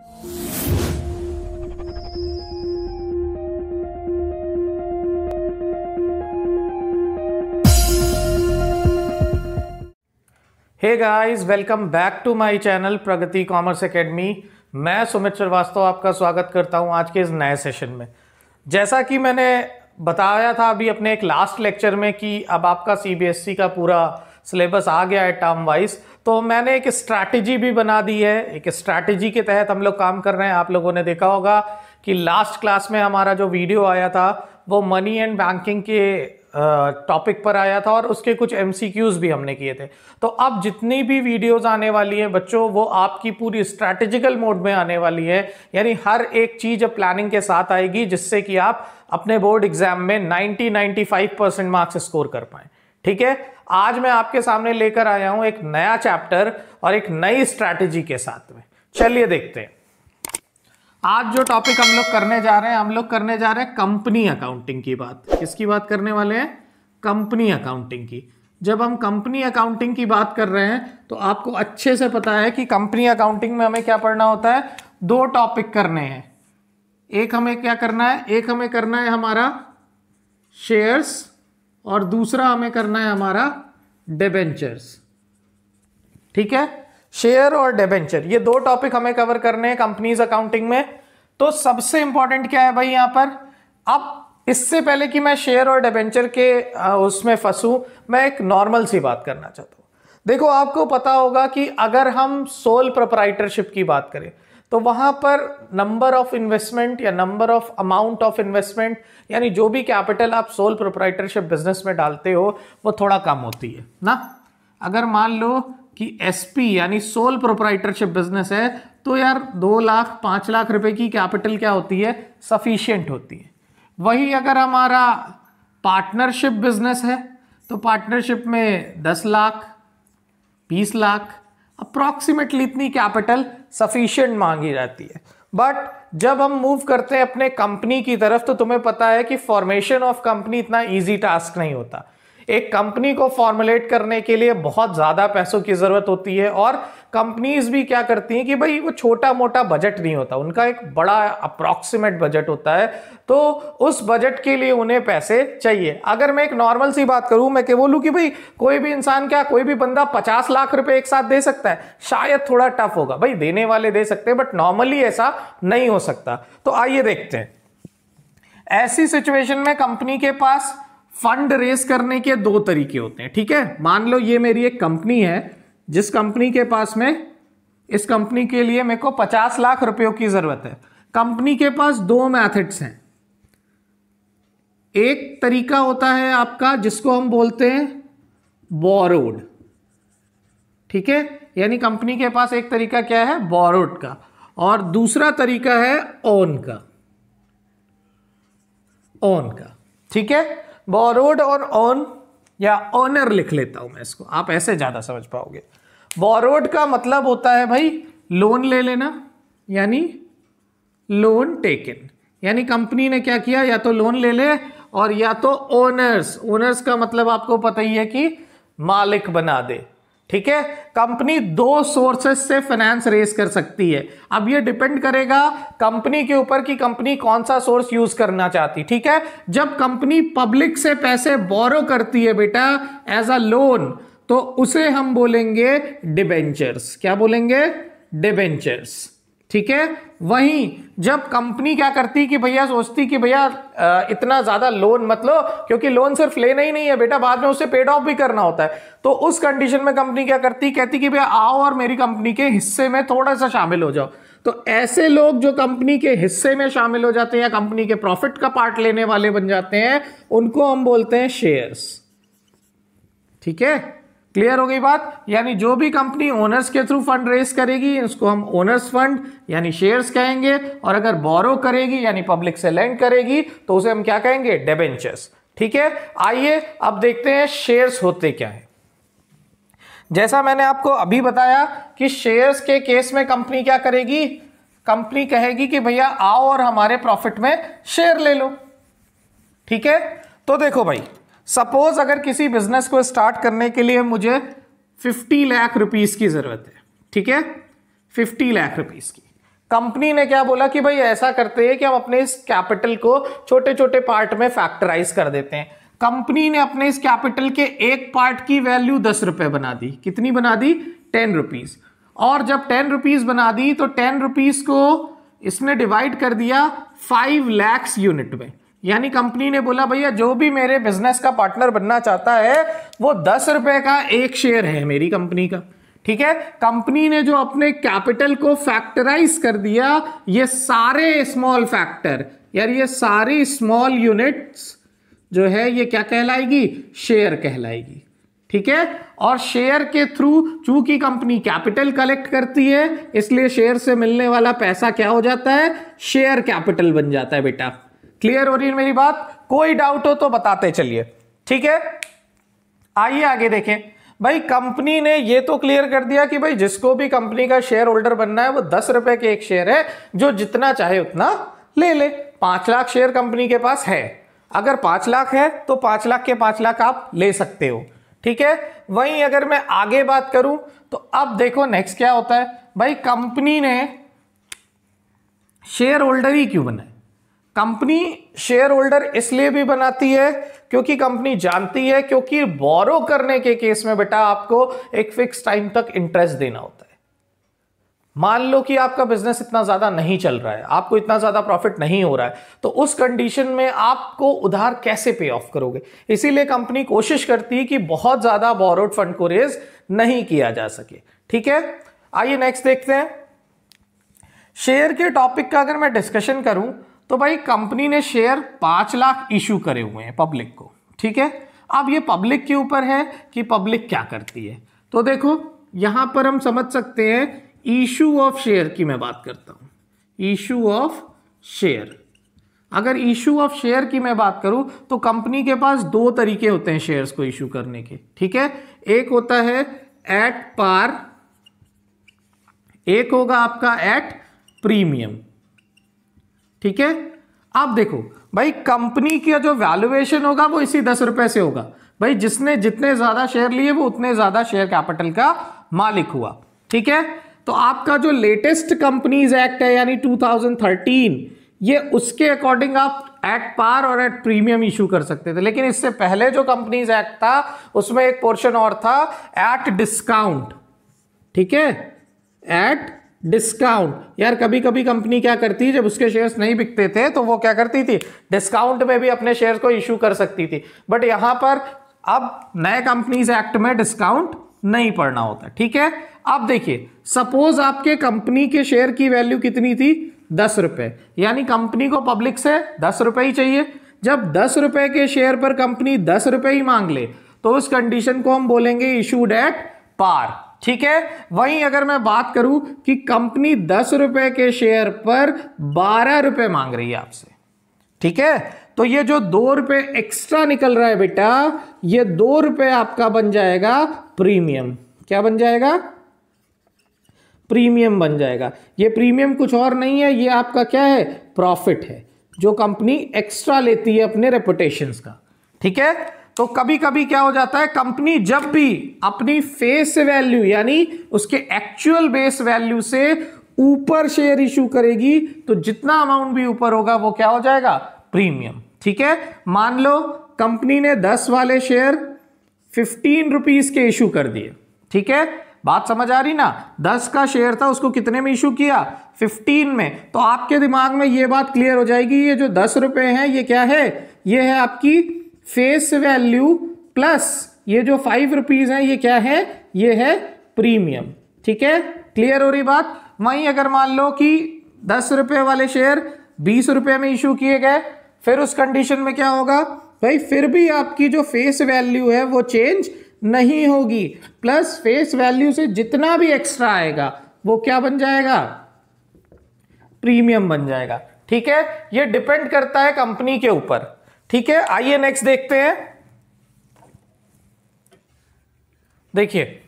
Hey guys, welcome back to my channel Pragati commerce academy. मैं सुमित श्रीवास्तव आपका स्वागत करता हूं आज के इस नए सेशन में। जैसा कि मैंने बताया था अभी अपने एक लास्ट लेक्चर में कि अब आपका सीबीएसई का पूरा सिलेबस आ गया है टर्म वाइज, तो मैंने एक स्ट्रैटेजी भी बना दी है। एक स्ट्रैटेजी के तहत हम लोग काम कर रहे हैं। आप लोगों ने देखा होगा कि लास्ट क्लास में हमारा जो वीडियो आया था वो मनी एंड बैंकिंग के टॉपिक पर आया था और उसके कुछ एमसीक्यूज भी हमने किए थे। तो अब जितनी भी वीडियोस आने वाली हैं बच्चों, वो आपकी पूरी स्ट्रैटेजिकल मोड में आने वाली है। यानी हर एक चीज अब प्लानिंग के साथ आएगी, जिससे कि आप अपने बोर्ड एग्जाम में 90-95% मार्क्स स्कोर कर पाए। ठीक है, आज मैं आपके सामने लेकर आया हूं एक नया चैप्टर और एक नई स्ट्रैटेजी के साथ में। चलिए देखते हैं आज जो टॉपिक हम लोग करने जा रहे हैं। हम लोग करने जा रहे हैं कंपनी अकाउंटिंग की बात। किसकी बात करने वाले हैं? कंपनी अकाउंटिंग की। जब हम कंपनी अकाउंटिंग की बात कर रहे हैं तो आपको अच्छे से पता है कि कंपनी अकाउंटिंग में हमें क्या पढ़ना होता है। दो टॉपिक करने हैं। एक हमें क्या करना है? एक हमें करना है हमारा शेयर्स और दूसरा हमें करना है हमारा डिबेंचर्स। ठीक है, शेयर और डिबेंचर, ये दो टॉपिक हमें कवर करने हैं कंपनीज अकाउंटिंग में। तो सबसे इंपॉर्टेंट क्या है भाई यहां पर? अब इससे पहले कि मैं शेयर और डिबेंचर के उसमें फंसूं, मैं एक नॉर्मल सी बात करना चाहता हूं। देखो, आपको पता होगा कि अगर हम सोल प्रोप्राइटरशिप की बात करें तो वहां पर नंबर ऑफ इन्वेस्टमेंट या number of amount of investment, यानी जो भी कैपिटल आप सोल प्रोप्राइटरशिप बिजनेस में डालते हो वो थोड़ा कम होती है ना। अगर मान लो कि एसपी यानी सोल प्रोप्राइटरशिप बिजनेस है तो यार 2 लाख 5 लाख रुपए की कैपिटल क्या होती है? सफिशिएंट होती है। वही अगर हमारा पार्टनरशिप बिजनेस है तो पार्टनरशिप में 10 लाख 20 लाख अप्रॉक्सीमेटली इतनी कैपिटल सफिशिएंट मांगी जाती है। बट जब हम मूव करते हैं अपने कंपनी की तरफ तो तुम्हें पता है कि फॉर्मेशन ऑफ कंपनी इतना इजी टास्क नहीं होता। एक कंपनी को फॉर्मुलेट करने के लिए बहुत ज्यादा पैसों की जरूरत होती है और कंपनीज भी क्या करती हैं कि भाई वो छोटा मोटा बजट नहीं होता, उनका एक बड़ा अप्रॉक्सीमेट बजट होता है। तो उस बजट के लिए उन्हें पैसे चाहिए। अगर मैं एक नॉर्मल सी बात करूं, मैं क्या बोलूं कि भाई कोई भी इंसान, क्या कोई भी बंदा 50 लाख रुपए एक साथ दे सकता है? शायद थोड़ा टफ होगा भाई, देने वाले दे सकते हैं बट नॉर्मली ऐसा नहीं हो सकता। तो आइए देखते हैं। ऐसी सिचुएशन में कंपनी के पास फंड रेस करने के दो तरीके होते हैं। ठीक है, मान लो ये मेरी एक कंपनी है, जिस कंपनी के पास में, इस कंपनी के लिए मेरे को 50 लाख रुपयों की जरूरत है। कंपनी के पास दो मेथड्स हैं। एक तरीका होता है आपका जिसको हम बोलते हैं बोरोड। ठीक है, यानी कंपनी के पास एक तरीका क्या है? बोरोड का। और दूसरा तरीका है ओन का। ओन का, ठीक है। बोरोड और ओन, या ओनर लिख लेता हूं मैं इसको, आप ऐसे ज्यादा समझ पाओगे। बोरोड का मतलब होता है भाई लोन ले लेना, यानी लोन टेकन। यानी कंपनी ने क्या किया, या तो लोन ले ले और या तो ओनर्स। ओनर्स का मतलब आपको पता ही है कि मालिक बना दे। ठीक है, कंपनी दो सोर्सेस से फाइनेंस रेज कर सकती है। अब ये डिपेंड करेगा कंपनी के ऊपर कि कंपनी कौन सा सोर्स यूज करना चाहती। ठीक है, जब कंपनी पब्लिक से पैसे बोरो करती है बेटा एज अ लोन, तो उसे हम बोलेंगे डिबेंचर्स। क्या बोलेंगे? डिबेंचर्स। ठीक है, वहीं जब कंपनी क्या करती कि भैया, सोचती कि भैया इतना ज्यादा लोन मत लो, क्योंकि लोन सिर्फ लेना ही नहीं है बेटा, बाद में उसे पेड ऑफ भी करना होता है। तो उस कंडीशन में कंपनी क्या करती, कहती कि भैया आओ और मेरी कंपनी के हिस्से में थोड़ा सा शामिल हो जाओ। तो ऐसे लोग जो कंपनी के हिस्से में शामिल हो जाते हैं या कंपनी के प्रॉफिट का पार्ट लेने वाले बन जाते हैं, उनको हम बोलते हैं शेयर्स। ठीक है, क्लियर हो गई बात? यानी जो भी कंपनी ओनर्स के थ्रू फंड रेस करेगी उसको हम ओनर्स फंड यानी शेयर्स कहेंगे, और अगर बोरो करेगी यानी पब्लिक से लेंड करेगी तो उसे हम क्या कहेंगे? डिबेंचर्स। ठीक है, आइए अब देखते हैं शेयर्स होते क्या है। जैसा मैंने आपको अभी बताया कि शेयर्स के केस में कंपनी क्या करेगी? कंपनी कहेगी कि भैया आओ और हमारे प्रॉफिट में शेयर ले लो। ठीक है, तो देखो भाई, सपोज अगर किसी बिजनेस को स्टार्ट करने के लिए मुझे 50 लाख रुपीस की जरूरत है। ठीक है, 50 लाख रुपीस की। कंपनी ने क्या बोला कि भाई ऐसा करते हैं कि हम अपने इस कैपिटल को छोटे छोटे पार्ट में फैक्टराइज कर देते हैं। कंपनी ने अपने इस कैपिटल के एक पार्ट की वैल्यू 10 रुपए बना दी। कितनी बना दी? 10 रुपीज। और जब 10 रुपीज बना दी तो 10 रुपीज को इसने डिवाइड कर दिया 5 लाख यूनिट में। यानी कंपनी ने बोला भैया जो भी मेरे बिजनेस का पार्टनर बनना चाहता है वो 10 रुपए का एक शेयर है मेरी कंपनी का। ठीक है, कंपनी ने जो अपने कैपिटल को फैक्टराइज कर दिया, ये सारे स्मॉल फैक्टर यार ये सारी स्मॉल यूनिट्स जो है ये क्या कहलाएगी? शेयर कहलाएगी। ठीक है, और शेयर के थ्रू चूंकि कंपनी कैपिटल कलेक्ट करती है इसलिए शेयर से मिलने वाला पैसा क्या हो जाता है? शेयर कैपिटल बन जाता है। बेटा क्लियर हो रही है मेरी बात? कोई डाउट हो तो बताते चलिए। ठीक है, आइए आगे देखें। भाई कंपनी ने ये तो क्लियर कर दिया कि भाई जिसको भी कंपनी का शेयर होल्डर बनना है वो 10 रुपए के एक शेयर है, जो जितना चाहे उतना ले ले। 5 लाख शेयर कंपनी के पास है, अगर 5 लाख है तो 5 लाख के 5 लाख आप ले सकते हो। ठीक है, वहीं अगर मैं आगे बात करूं तो अब देखो नेक्स्ट क्या होता है। भाई कंपनी ने शेयर होल्डर ही क्यों बनाए? कंपनी शेयर होल्डर इसलिए भी बनाती है क्योंकि कंपनी जानती है, क्योंकि बोरो करने के केस में बेटा आपको एक फिक्स टाइम तक इंटरेस्ट देना होता है। मान लो कि आपका बिजनेस इतना ज्यादा नहीं चल रहा है, आपको इतना ज्यादा प्रॉफिट नहीं हो रहा है, तो उस कंडीशन में आपको उधार कैसे पे ऑफ करोगे? इसीलिए कंपनी कोशिश करती है कि बहुत ज्यादा बोरोड फंड को रेज नहीं किया जा सके। ठीक है, आइए नेक्स्ट देखते हैं। शेयर के टॉपिक का अगर मैं डिस्कशन करूं तो भाई कंपनी ने शेयर 5 लाख इशू करे हुए हैं पब्लिक को। ठीक है, अब ये पब्लिक के ऊपर है कि पब्लिक क्या करती है। तो देखो यहां पर हम समझ सकते हैं इशू ऑफ शेयर की मैं बात करता हूं। इशू ऑफ शेयर, अगर इशू ऑफ शेयर की मैं बात करूं तो कंपनी के पास 2 तरीके होते हैं शेयर्स को इशू करने के। ठीक है, एक होता है एट पार, एक होगा आपका एट प्रीमियम। ठीक है, अब देखो भाई कंपनी का जो वैल्यूएशन होगा वो इसी 10 रुपए से होगा। भाई जिसने जितने ज्यादा शेयर लिए वो उतने ज्यादा शेयर कैपिटल का मालिक हुआ। ठीक है, तो आपका जो लेटेस्ट कंपनीज एक्ट है यानी 2013, ये उसके अकॉर्डिंग आप एट पार और एट प्रीमियम इशू कर सकते थे। लेकिन इससे पहले जो कंपनीज एक्ट था उसमें एक पोर्शन और था एट डिस्काउंट। ठीक है, एट डिस्काउंट। यार कभी कभी कंपनी क्या करती है, जब उसके शेयर्स नहीं बिकते थे तो वो क्या करती थी, डिस्काउंट में भी अपने शेयर्स को इशू कर सकती थी। बट यहां पर अब नए कंपनीज एक्ट में डिस्काउंट नहीं पड़ना होता। ठीक है, अब देखिए सपोज आपके कंपनी के शेयर की वैल्यू कितनी थी? 10 रुपए, यानी कंपनी को पब्लिक से 10 रुपए ही चाहिए। जब 10 रुपए के शेयर पर कंपनी 10 रुपए ही मांग ले तो उस कंडीशन को हम बोलेंगे इशूड एट पार। ठीक है, वहीं अगर मैं बात करूं कि कंपनी 10 रुपए के शेयर पर 12 रुपए मांग रही है आपसे, ठीक है, तो ये जो 2 रुपए एक्स्ट्रा निकल रहा है बेटा, ये 2 रुपए आपका बन जाएगा प्रीमियम। क्या बन जाएगा? प्रीमियम बन जाएगा। ये प्रीमियम कुछ और नहीं है, ये आपका क्या है? प्रॉफिट है जो कंपनी एक्स्ट्रा लेती है अपने रेपुटेशंस का। ठीक है, तो कभी कभी क्या हो जाता है, कंपनी जब भी अपनी फेस वैल्यू यानी उसके एक्चुअल बेस वैल्यू से ऊपर शेयर इशू करेगी तो जितना अमाउंट भी ऊपर होगा वो क्या हो जाएगा? प्रीमियम। ठीक है, मान लो कंपनी ने 10 वाले शेयर 15 रुपीज के इशू कर दिए। ठीक है, बात समझ आ रही ना? 10 का शेयर था, उसको कितने में इशू किया? 15 में। तो आपके दिमाग में ये बात क्लियर हो जाएगी, ये जो 10 रुपए हैं ये क्या है? ये है आपकी फेस वैल्यू प्लस ये जो 5 रुपीज है ये क्या है? ये है प्रीमियम। ठीक है, क्लियर हो रही बात? वहीं अगर मान लो कि 10 रुपए वाले शेयर 20 रुपए में इशू किए गए, फिर उस कंडीशन में क्या होगा भाई? फिर भी आपकी जो फेस वैल्यू है वो चेंज नहीं होगी, प्लस फेस वैल्यू से जितना भी एक्स्ट्रा आएगा वो क्या बन जाएगा? प्रीमियम बन जाएगा। ठीक है, ये डिपेंड करता है कंपनी के ऊपर। ठीक है, आइए नेक्स्ट देखते हैं। देखिए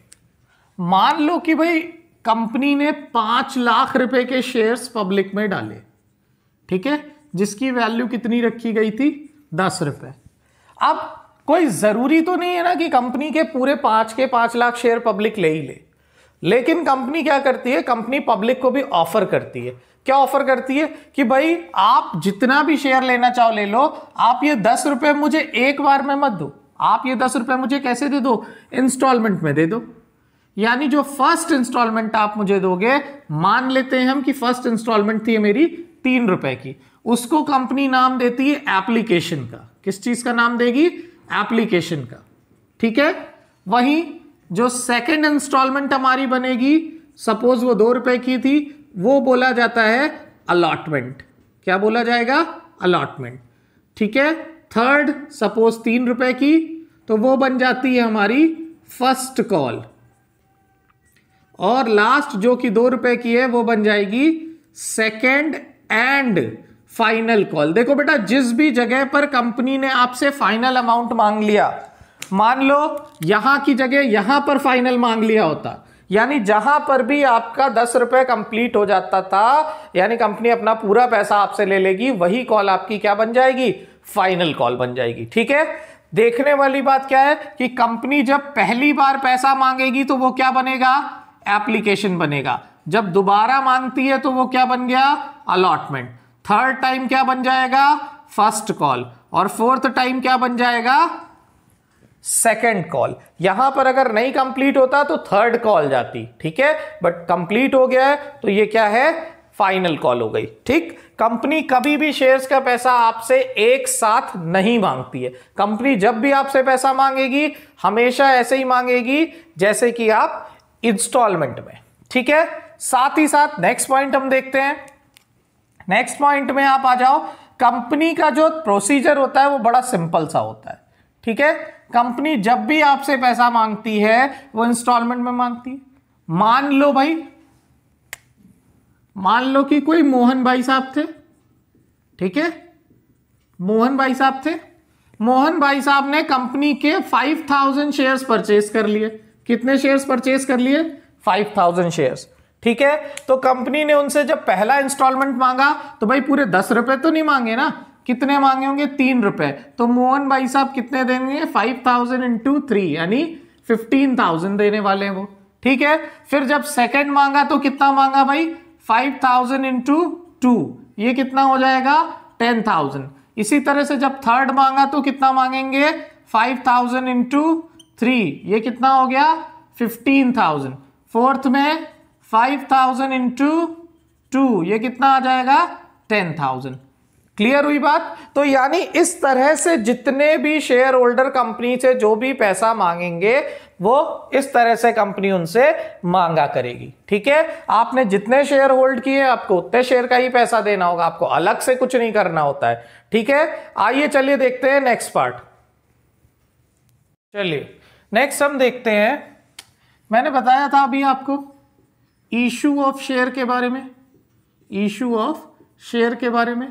मान लो कि भाई कंपनी ने 5 लाख रुपए के शेयर्स पब्लिक में डाले, ठीक है, जिसकी वैल्यू कितनी रखी गई थी? 10 रुपए। अब कोई जरूरी तो नहीं है ना कि कंपनी के पूरे 5 लाख शेयर पब्लिक ले ही ले। लेकिन कंपनी क्या करती है, कंपनी पब्लिक को भी ऑफर करती है। क्या ऑफर करती है कि भाई आप जितना भी शेयर लेना चाहो ले लो, आप ये 10 रुपए मुझे एक बार में मत दो, आप ये 10 रुपए मुझे कैसे दे दो, इंस्टॉलमेंट में दे दो। यानी जो फर्स्ट इंस्टॉलमेंट आप मुझे दोगे, मान लेते हैं हम कि फर्स्ट इंस्टॉलमेंट थी मेरी 3 रुपए की, उसको कंपनी नाम देती है एप्लीकेशन का। किस चीज का नाम देगी, एप्लीकेशन का। ठीक है, वहीं जो सेकंड इंस्टॉलमेंट हमारी बनेगी, सपोज वो 2 रुपए की थी, वो बोला जाता है अलॉटमेंट। क्या बोला जाएगा, अलॉटमेंट। ठीक है, थर्ड सपोज 3 रुपए की, तो वो बन जाती है हमारी फर्स्ट कॉल। और लास्ट जो कि 2 रुपए की है, वो बन जाएगी सेकेंड एंड फाइनल कॉल। देखो बेटा, जिस भी जगह पर कंपनी ने आपसे फाइनल अमाउंट मांग लिया, मान लो यहां की जगह यहां पर फाइनल मांग लिया होता, यानी जहां पर भी आपका 10 रुपए कंप्लीट हो जाता था, यानी कंपनी अपना पूरा पैसा आपसे ले लेगी, वही कॉल आपकी क्या बन जाएगी, फाइनल कॉल बन जाएगी। ठीक है, देखने वाली बात क्या है कि कंपनी जब पहली बार पैसा मांगेगी तो वो क्या बनेगा, एप्लीकेशन बनेगा। जब दोबारा मांगती है तो वो क्या बन गया, अलॉटमेंट। थर्ड टाइम क्या बन जाएगा, फर्स्ट कॉल। और फोर्थ टाइम क्या बन जाएगा, सेकेंड कॉल। यहां पर अगर नहीं कंप्लीट होता तो थर्ड कॉल जाती। ठीक है, बट कंप्लीट हो गया है तो ये क्या है, फाइनल कॉल हो गई। ठीक, कंपनी कभी भी शेयर्स का पैसा आपसे एक साथ नहीं मांगती है। कंपनी जब भी आपसे पैसा मांगेगी, हमेशा ऐसे ही मांगेगी जैसे कि आप इंस्टॉलमेंट में। ठीक है, साथ ही साथ नेक्स्ट पॉइंट हम देखते हैं। नेक्स्ट पॉइंट में आप आ जाओ, कंपनी का जो प्रोसीजर होता है वो बड़ा सिंपल सा होता है। ठीक है, कंपनी जब भी आपसे पैसा मांगती है वो इंस्टॉलमेंट में मांगती है। मान लो भाई, मान लो कि कोई मोहन भाई साहब थे। ठीक है, मोहन भाई साहब थे, मोहन भाई साहब ने कंपनी के 5000 शेयर्स परचेज कर लिए। कितने शेयर्स परचेज कर लिए, 5000 शेयर्स। ठीक है, तो कंपनी ने उनसे जब पहला इंस्टॉलमेंट मांगा तो भाई पूरे 10 रुपए तो नहीं मांगे ना, कितने मांगे होंगे, 3 रुपए। तो मोहन भाई साहब कितने देंगे, 5000 इंटू 3 यानी 15000 देने वाले हैं वो। ठीक है, फिर जब सेकंड मांगा तो कितना मांगा भाई, 5000 इंटू 2, ये कितना हो जाएगा, 10000। इसी तरह से जब थर्ड मांगा तो कितना मांगेंगे, 5000 इंटू 3, ये कितना हो गया, 15000। फोर्थ में 5000 इंटू 2, ये कितना आ जाएगा, 10000। क्लियर हुई बात। तो यानी इस तरह से जितने भी शेयर होल्डर कंपनी से जो भी पैसा मांगेंगे, वो इस तरह से कंपनी उनसे मांगा करेगी। ठीक है, आपने जितने शेयर होल्ड किए आपको उतने शेयर का ही पैसा देना होगा, आपको अलग से कुछ नहीं करना होता है। ठीक है, आइए चलिए देखते हैं नेक्स्ट पार्ट। चलिए नेक्स्ट हम देखते हैं, मैंने बताया था अभी आपको इशू ऑफ शेयर के बारे में, इशू ऑफ शेयर के बारे में।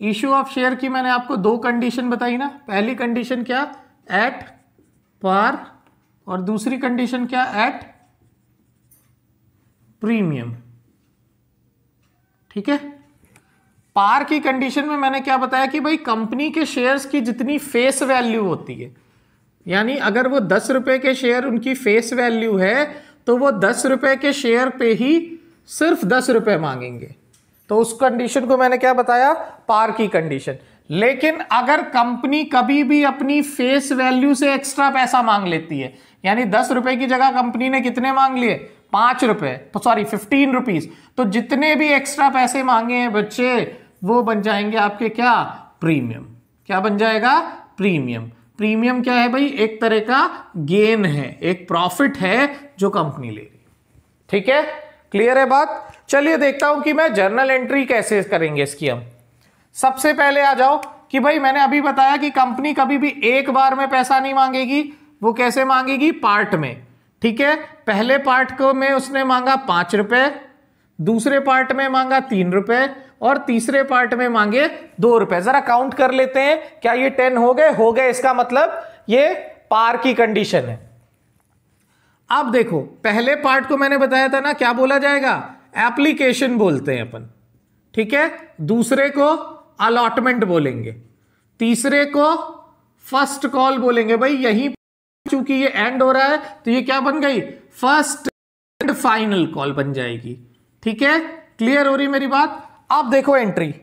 इशू ऑफ शेयर की मैंने आपको 2 कंडीशन बताई ना। पहली कंडीशन क्या, एट पार, और दूसरी कंडीशन क्या, एट प्रीमियम। ठीक है, पार की कंडीशन में मैंने क्या बताया कि भाई कंपनी के शेयर्स की जितनी फेस वैल्यू होती है, यानी अगर वो 10 रुपए के शेयर उनकी फेस वैल्यू है तो वो 10 रुपए के शेयर पे ही सिर्फ 10 रुपए मांगेंगे। तो उस कंडीशन को मैंने क्या बताया, पार की कंडीशन। लेकिन अगर कंपनी कभी भी अपनी फेस वैल्यू से एक्स्ट्रा पैसा मांग लेती है, यानी 10 रुपए की जगह कंपनी ने कितने मांग लिए, 5 रुपए, तो सॉरी 15 रुपीज, तो जितने भी एक्स्ट्रा पैसे मांगे हैं बच्चे, वो बन जाएंगे आपके क्या, प्रीमियम। क्या बन जाएगा, प्रीमियम। प्रीमियम क्या है भाई, एक तरह का गेन है, एक प्रॉफिट है जो कंपनी ले रही। ठीक है, क्लियर है बात। चलिए देखता हूं कि मैं जर्नल एंट्री कैसे करेंगे इसकी। हम सबसे पहले आ जाओ कि भाई मैंने अभी बताया कि कंपनी कभी भी एक बार में पैसा नहीं मांगेगी, वो कैसे मांगेगी, पार्ट में। ठीक है, पहले पार्ट को में उसने मांगा 5 रुपए, दूसरे पार्ट में मांगा 3 रुपए, और तीसरे पार्ट में मांगे 2 रुपए। जरा काउंट कर लेते हैं, क्या ये 10 हो गए, हो गए। इसका मतलब ये पार की कंडीशन है। अब देखो, पहले पार्ट को मैंने बताया था ना, क्या बोला जाएगा, एप्लीकेशन बोलते हैं अपन। ठीक है, दूसरे को अलॉटमेंट बोलेंगे, तीसरे को फर्स्ट कॉल बोलेंगे। भाई यही चूंकि ये एंड हो रहा है तो ये क्या बन गई, फर्स्ट एंड फाइनल कॉल बन जाएगी। ठीक है, क्लियर हो रही मेरी बात। अब देखो एंट्री,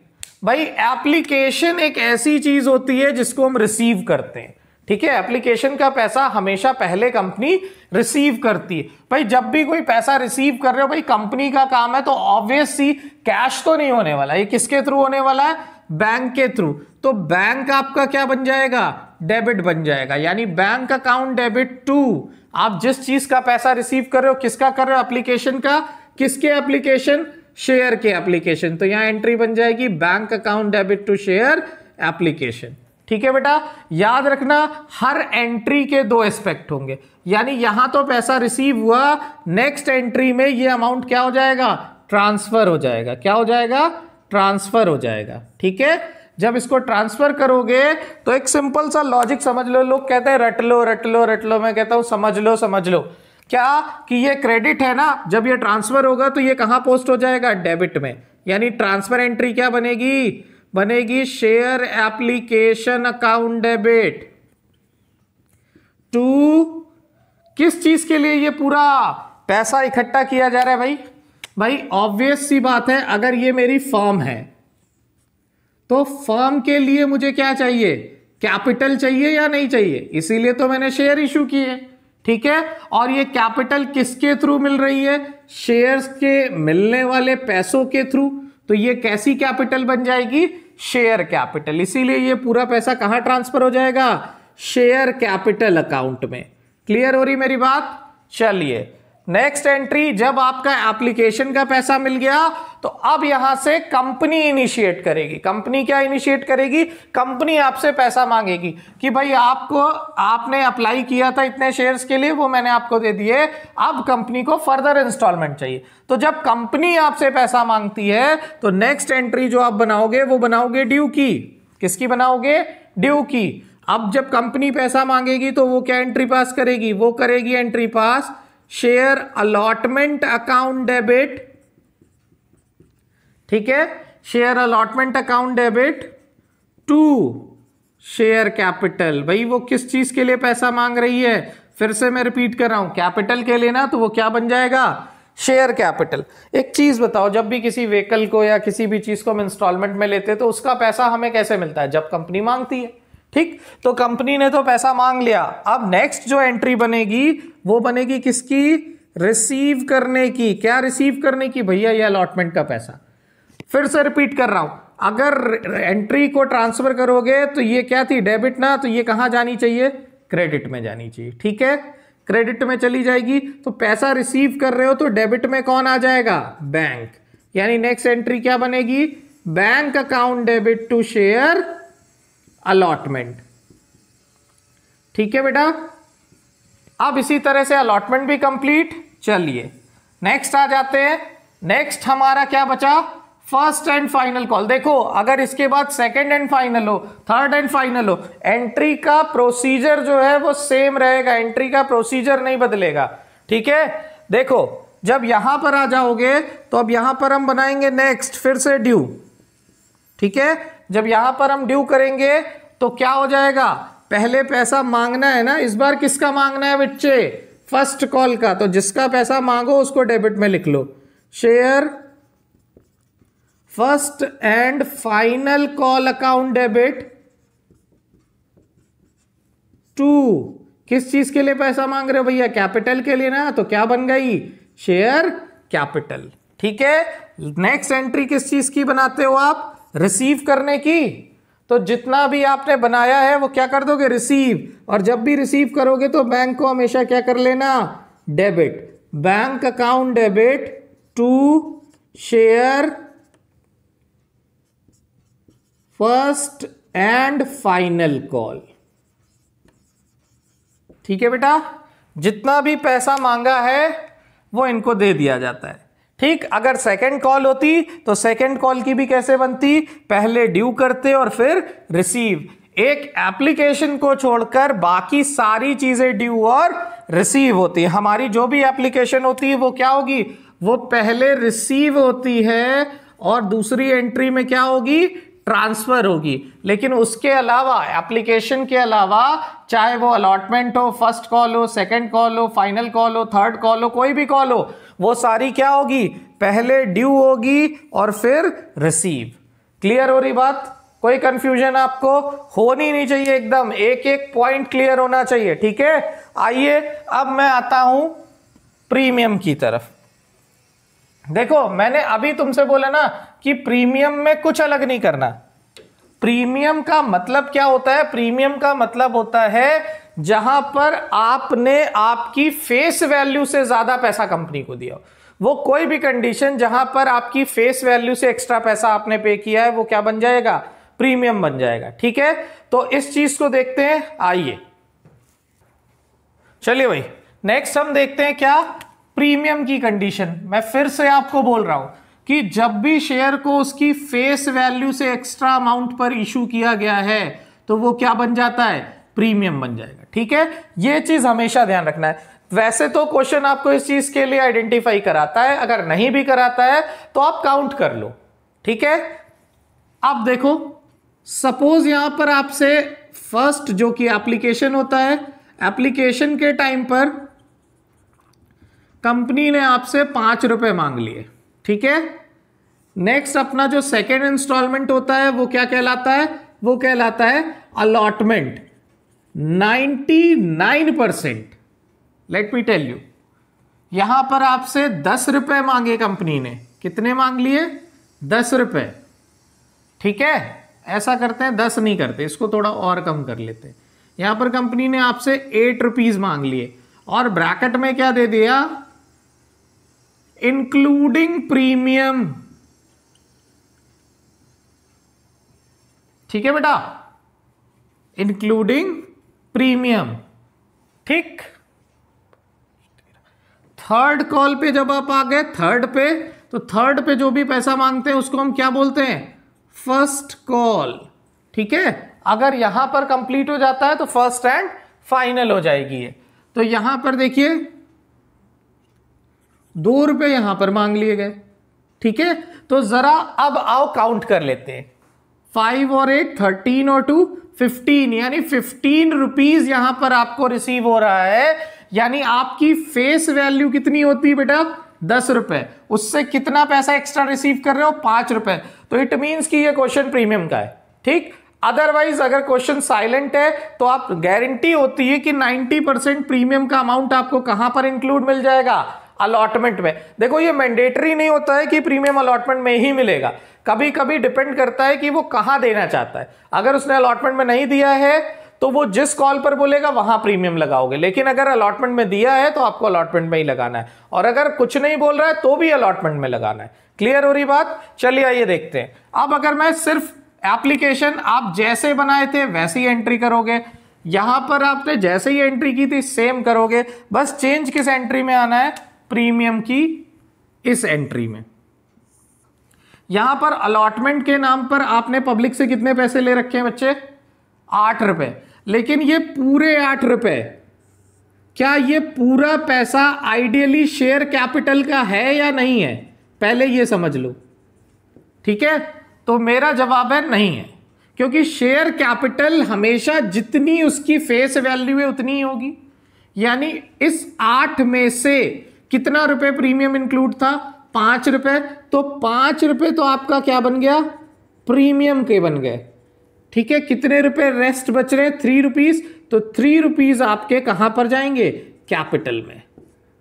भाई एप्लीकेशन एक ऐसी चीज होती है जिसको हम रिसीव करते हैं। ठीक है, एप्लीकेशन का पैसा हमेशा पहले कंपनी रिसीव करती है। भाई जब भी कोई पैसा रिसीव कर रहे हो, भाई कंपनी का काम है, तो ऑब्वियस सी कैश तो नहीं होने वाला, ये किसके थ्रू होने वाला है, बैंक के थ्रू। तो बैंक आपका क्या बन जाएगा, डेबिट बन जाएगा, यानी बैंक अकाउंट डेबिट टू, आप जिस चीज का पैसा रिसीव कर रहे हो, किसका कर रहे हो, एप्लीकेशन का, किसके एप्लीकेशन, शेयर के एप्लीकेशन। तो यहां एंट्री बन जाएगी bank account debit to share application. ठीक है बेटा, याद रखना हर एंट्री के दो एस्पेक्ट होंगे, यानी यहां तो पैसा रिसीव हुआ, नेक्स्ट एंट्री में ये अमाउंट क्या हो जाएगा, ट्रांसफर हो जाएगा। क्या हो जाएगा, ट्रांसफर हो जाएगा। ठीक है, जब इसको ट्रांसफर करोगे तो एक सिंपल सा लॉजिक समझ लो। लोग कहते हैं रट लो रट लो रट लो, मैं कहता हूं समझ लो समझ लो। क्या कि ये क्रेडिट है ना, जब ये ट्रांसफर होगा तो ये कहां पोस्ट हो जाएगा, डेबिट में, यानी ट्रांसफर एंट्री क्या बनेगी, बनेगी share application account debit to, किस चीज के लिए ये पूरा पैसा इकट्ठा किया जा रहा है भाई ऑब्वियस सी बात है, अगर ये मेरी फर्म है तो फर्म के लिए मुझे क्या चाहिए, कैपिटल चाहिए या नहीं चाहिए, इसीलिए तो मैंने शेयर इशू किए। ठीक है, और ये कैपिटल किसके थ्रू मिल रही है, शेयर्स के मिलने वाले पैसों के थ्रू। तो ये कैसी कैपिटल बन जाएगी, शेयर कैपिटल, इसीलिए ये पूरा पैसा कहां ट्रांसफर हो जाएगा, शेयर कैपिटल अकाउंट में। क्लियर हो रही मेरी बात। चलिए नेक्स्ट एंट्री, जब आपका एप्लीकेशन का पैसा मिल गया तो अब यहां से कंपनी इनिशिएट करेगी। कंपनी क्या इनिशिएट करेगी, कंपनी आपसे पैसा मांगेगी कि भाई आपने अप्लाई किया था इतने शेयर्स के लिए, वो मैंने आपको दे दिए, अब कंपनी को फर्दर इंस्टॉलमेंट चाहिए। तो जब कंपनी आपसे पैसा मांगती है तो नेक्स्ट एंट्री जो आप बनाओगे वो बनाओगे ड्यू की। किसकी बनाओगे, ड्यू की। अब जब कंपनी पैसा मांगेगी तो वो क्या एंट्री पास करेगी, वो करेगी entry pass share allotment account debit. ठीक है, share allotment account debit to share capital. भाई वो किस चीज के लिए पैसा मांग रही है, फिर से मैं रिपीट कर रहा हूं, कैपिटल के लिए ना, तो वो क्या बन जाएगा, शेयर कैपिटल। एक चीज बताओ, जब भी किसी व्हीकल को या किसी भी चीज को हम इंस्टॉलमेंट में लेते हैं तो उसका पैसा हमें कैसे मिलता है, जब कंपनी मांगती है। ठीक, तो कंपनी ने तो पैसा मांग लिया, अब नेक्स्ट जो एंट्री बनेगी वो बनेगी किसकी, रिसीव करने की। क्या रिसीव करने की, भैया ये अलॉटमेंट का पैसा। फिर से रिपीट कर रहा हूं, अगर एंट्री को ट्रांसफर करोगे तो ये क्या थी, डेबिट ना, तो ये कहां जानी चाहिए, क्रेडिट में जानी चाहिए। ठीक है, क्रेडिट में चली जाएगी। तो पैसा रिसीव कर रहे हो तो डेबिट में कौन आ जाएगा, बैंक, यानी नेक्स्ट एंट्री क्या बनेगी, bank account debit to share allotment. ठीक है बेटा, अब इसी तरह से अलॉटमेंट भी कंप्लीट। चलिए नेक्स्ट आ जाते हैं। नेक्स्ट हमारा क्या बचा, फर्स्ट एंड फाइनल कॉल। देखो अगर इसके बाद सेकंड एंड फाइनल हो, थर्ड एंड फाइनल हो, एंट्री का प्रोसीजर जो है वो सेम रहेगा, एंट्री का प्रोसीजर नहीं बदलेगा। ठीक है, देखो जब यहां पर आ जाओगे तो अब यहां पर हम बनाएंगे नेक्स्ट, फिर से ड्यू। ठीक है, जब यहां पर हम ड्यू करेंगे तो क्या हो जाएगा, पहले पैसा मांगना है ना, इस बार किसका मांगना है बच्चे, फर्स्ट कॉल का। तो जिसका पैसा मांगो उसको डेबिट में लिख लो, share first and final call account debit to, किस चीज के लिए पैसा मांग रहे हो भैया, कैपिटल के लिए ना, तो क्या बन गई, शेयर कैपिटल। ठीक है, नेक्स्ट एंट्री किस चीज की बनाते हो आप, रिसीव करने की। तो जितना भी आपने बनाया है वो क्या कर दोगे, रिसीव, और जब भी रिसीव करोगे तो बैंक को हमेशा क्या कर लेना, debit, bank account debit to share first and final call. ठीक है बेटा, जितना भी पैसा मांगा है वो इनको दे दिया जाता है। ठीक, अगर सेकंड कॉल होती तो सेकंड कॉल की भी कैसे बनती, पहले ड्यू करते और फिर रिसीव। एक एप्लीकेशन को छोड़कर बाकी सारी चीजें ड्यू और रिसीव होती है। हमारी जो भी एप्लीकेशन होती है वो क्या होगी, वो पहले रिसीव होती है और दूसरी एंट्री में क्या होगी, ट्रांसफर होगी। लेकिन उसके अलावा, एप्लीकेशन के अलावा, चाहे वो अलॉटमेंट हो, फर्स्ट कॉल हो, सेकंड कॉल हो, फाइनल कॉल हो, थर्ड कॉल हो, कोई भी कॉल हो, वो सारी क्या होगी, पहले ड्यू होगी और फिर रिसीव। क्लियर हो रही बात? कोई कंफ्यूजन आपको होनी नहीं चाहिए, एकदम एक एक पॉइंट क्लियर होना चाहिए। ठीक है, आइए अब मैं आता हूं प्रीमियम की तरफ। देखो मैंने अभी तुमसे बोला ना कि प्रीमियम में कुछ अलग नहीं करना। प्रीमियम का मतलब क्या होता है? प्रीमियम का मतलब होता है जहां पर आपने आपकी फेस वैल्यू से ज्यादा पैसा कंपनी को दिया। वो कोई भी कंडीशन जहां पर आपकी फेस वैल्यू से एक्स्ट्रा पैसा आपने पे किया है वो क्या बन जाएगा, प्रीमियम बन जाएगा। ठीक है, तो इस चीज को देखते हैं। आइए चलिए भाई, नेक्स्ट हम देखते हैं क्या, प्रीमियम की कंडीशन। मैं फिर से आपको बोल रहा हूं कि जब भी शेयर को उसकी फेस वैल्यू से एक्स्ट्रा अमाउंट पर इशू किया गया है तो वो क्या बन जाता है, प्रीमियम बन जाएगा। ठीक है, ये चीज हमेशा ध्यान रखना है। वैसे तो क्वेश्चन आपको इस चीज के लिए आइडेंटिफाई कराता है, अगर नहीं भी कराता है तो आप काउंट कर लो। ठीक है, अब देखो सपोज यहां पर आपसे फर्स्ट जो कि एप्लीकेशन होता है, एप्लीकेशन के टाइम पर कंपनी ने आपसे 5 रुपए मांग लिए। ठीक है, नेक्स्ट अपना जो सेकेंड इंस्टॉलमेंट होता है वो क्या कहलाता है, वो कहलाता है allotment 99%। Let me tell you, यहां पर आपसे 10 रुपए मांगे कंपनी ने। कितने मांग लिए, 10 रुपए। ठीक है, ऐसा करते हैं 10 नहीं करते, इसको थोड़ा और कम कर लेते हैं। यहां पर कंपनी ने आपसे 8 रुपीज मांग लिए और ब्रैकेट में क्या दे दिया, इंक्लूडिंग प्रीमियम। ठीक है बेटा, इंक्लूडिंग प्रीमियम। ठीक, थर्ड कॉल पे जब आप आ गए थर्ड पे, तो थर्ड पे जो भी पैसा मांगते हैं उसको हम क्या बोलते हैं, फर्स्ट कॉल। ठीक है, अगर यहां पर कंप्लीट हो जाता है तो फर्स्ट एंड फाइनल हो जाएगी ये। तो यहां पर देखिए 2 रुपए यहां पर मांग लिए गए। ठीक है, तो जरा अब आओ काउंट कर लेते हैं। 5 और 8 13 और 2 15, यानी 15 रुपीज यहां पर आपको रिसीव हो रहा है। यानी आपकी फेस वैल्यू कितनी होती है बेटा, 10 रुपए, उससे कितना पैसा एक्स्ट्रा रिसीव कर रहे हो, 5 रुपए। तो इट मींस कि ये क्वेश्चन प्रीमियम का है। ठीक, अदरवाइज अगर क्वेश्चन साइलेंट है तो आप गारंटी होती है कि 90% प्रीमियम का अमाउंट आपको कहां पर इंक्लूड मिल जाएगा, अलॉटमेंट में। देखो ये मैंडेटरी नहीं होता है कि प्रीमियम अलॉटमेंट में ही मिलेगा, कभी कभी डिपेंड करता है कि वो कहां देना चाहता है। अगर उसने अलॉटमेंट में नहीं दिया है तो वो जिस कॉल पर बोलेगा वहां प्रीमियम लगाओगे, लेकिन अगर अलॉटमेंट में दिया है तो आपको अलॉटमेंट में ही लगाना है, और अगर कुछ नहीं बोल रहा है तो भी अलॉटमेंट में लगाना है। क्लियर हो रही बात? चलिए आइए देखते हैं। अब अगर मैं सिर्फ एप्लीकेशन आप जैसे बनाए थे वैसे ही एंट्री करोगे, यहां पर आपने जैसे ही एंट्री की थी सेम करोगे, बस चेंज किस एंट्री में आना है, प्रीमियम की इस एंट्री में। यहां पर अलॉटमेंट के नाम पर आपने पब्लिक से कितने पैसे ले रखे हैं बच्चे, 8 रुपए। लेकिन ये पूरे 8 रुपए, क्या ये पूरा पैसा आइडियली शेयर कैपिटल का है या नहीं है, पहले ये समझ लो। ठीक है, तो मेरा जवाब है नहीं है, क्योंकि शेयर कैपिटल हमेशा जितनी उसकी फेस वैल्यू है उतनी ही होगी। यानी इस 8 में से कितना रुपए प्रीमियम इंक्लूड था, 5 रुपए, तो 5 रुपए तो आपका क्या बन गया, प्रीमियम के बन गए। ठीक है, कितने रुपए रेस्ट बच रहे, 3 रुपीज, तो 3 रुपीज आपके कहां पर जाएंगे, कैपिटल में।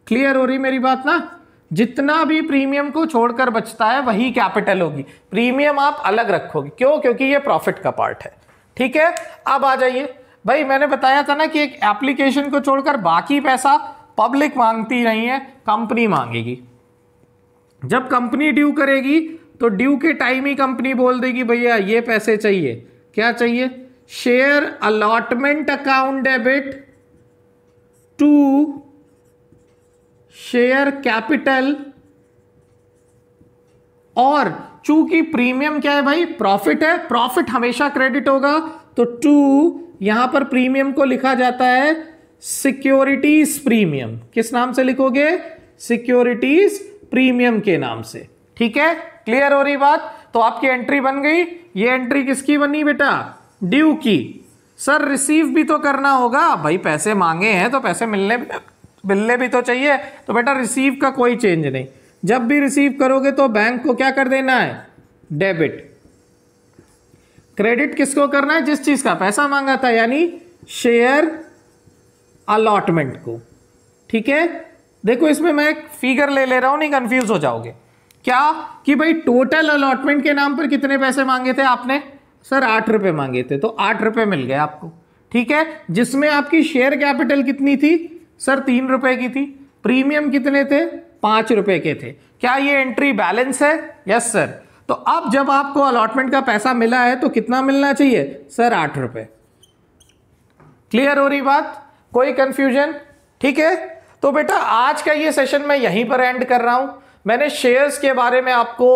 क्लियर हो रही मेरी बात ना? जितना भी प्रीमियम को छोड़कर बचता है वही कैपिटल होगी, प्रीमियम आप अलग रखोगे। क्यों? क्योंकि ये प्रॉफिट का पार्ट है। ठीक है, अब आ जाइए भाई, मैंने बताया था ना कि एक एप्लीकेशन को छोड़कर बाकी पैसा पब्लिक मांगती नहीं है, कंपनी मांगेगी। जब कंपनी ड्यू करेगी तो ड्यू के टाइम ही कंपनी बोल देगी भैया ये पैसे चाहिए। क्या चाहिए, share allotment account debit to share capital, और चूंकि प्रीमियम क्या है भाई, प्रॉफिट है, प्रॉफिट हमेशा क्रेडिट होगा, तो टू यहां पर प्रीमियम को लिखा जाता है सिक्योरिटीज प्रीमियम। किस नाम से लिखोगे, सिक्योरिटीज प्रीमियम के नाम से। ठीक है, क्लियर हो रही बात? तो आपकी एंट्री बन गई। ये एंट्री किसकी बनी बेटा, ड्यू की। सर रिसीव भी तो करना होगा भाई, पैसे मांगे हैं तो पैसे मिलने मिलने भी तो चाहिए। तो बेटा रिसीव का कोई चेंज नहीं, जब भी रिसीव करोगे तो बैंक को क्या कर देना है, डेबिट। क्रेडिट किसको करना है, जिस चीज का पैसा मांगा था, यानी शेयर अलॉटमेंट को। ठीक है, देखो इसमें मैं एक फिगर ले रहा हूं, नहीं कंफ्यूज हो जाओगे। क्या कि भाई टोटल अलॉटमेंट के नाम पर कितने पैसे मांगे थे आपने, सर 8 रुपए मांगे थे, तो 8 रुपए मिल गए आपको। ठीक है, जिसमें आपकी शेयर कैपिटल कितनी थी, सर 3 रुपए की थी। प्रीमियम कितने थे, 5 रुपए के थे। क्या ये एंट्री बैलेंस है, यस सर। तो अब जब आपको अलॉटमेंट का पैसा मिला है तो कितना मिलना चाहिए, सर 8 रुपए। क्लियर हो रही बात, कोई कंफ्यूजन। ठीक है, तो बेटा आज का ये सेशन मैं यहीं पर एंड कर रहा हूं। मैंने शेयर्स के बारे में आपको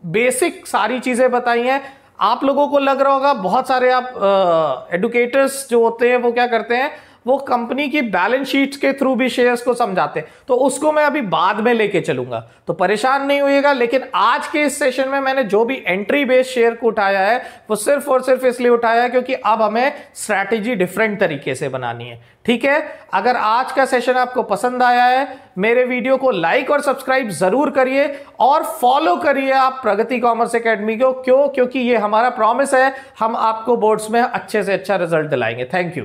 बेसिक सारी चीजें बताई हैं। आप लोगों को लग रहा होगा, बहुत सारे आप एडुकेटर्स जो होते हैं वो क्या करते हैं, वो कंपनी की बैलेंस शीट्स के थ्रू भी शेयर्स को समझाते हैं, तो उसको मैं अभी बाद में लेके चलूंगा, तो परेशान नहीं होइएगा। लेकिन आज के इस सेशन में मैंने जो भी एंट्री बेस्ड शेयर को उठाया है वो सिर्फ और सिर्फ इसलिए उठाया है क्योंकि अब हमें स्ट्रैटेजी डिफरेंट तरीके से बनानी है। ठीक है, अगर आज का सेशन आपको पसंद आया है, मेरे वीडियो को लाइक और सब्सक्राइब जरूर करिए और फॉलो करिए आप प्रगति कॉमर्स एकेडमी को। क्यों, क्योंकि ये हमारा प्रॉमिस है, हम आपको बोर्ड्स में अच्छे से अच्छा रिजल्ट दिलाएंगे। Thank you.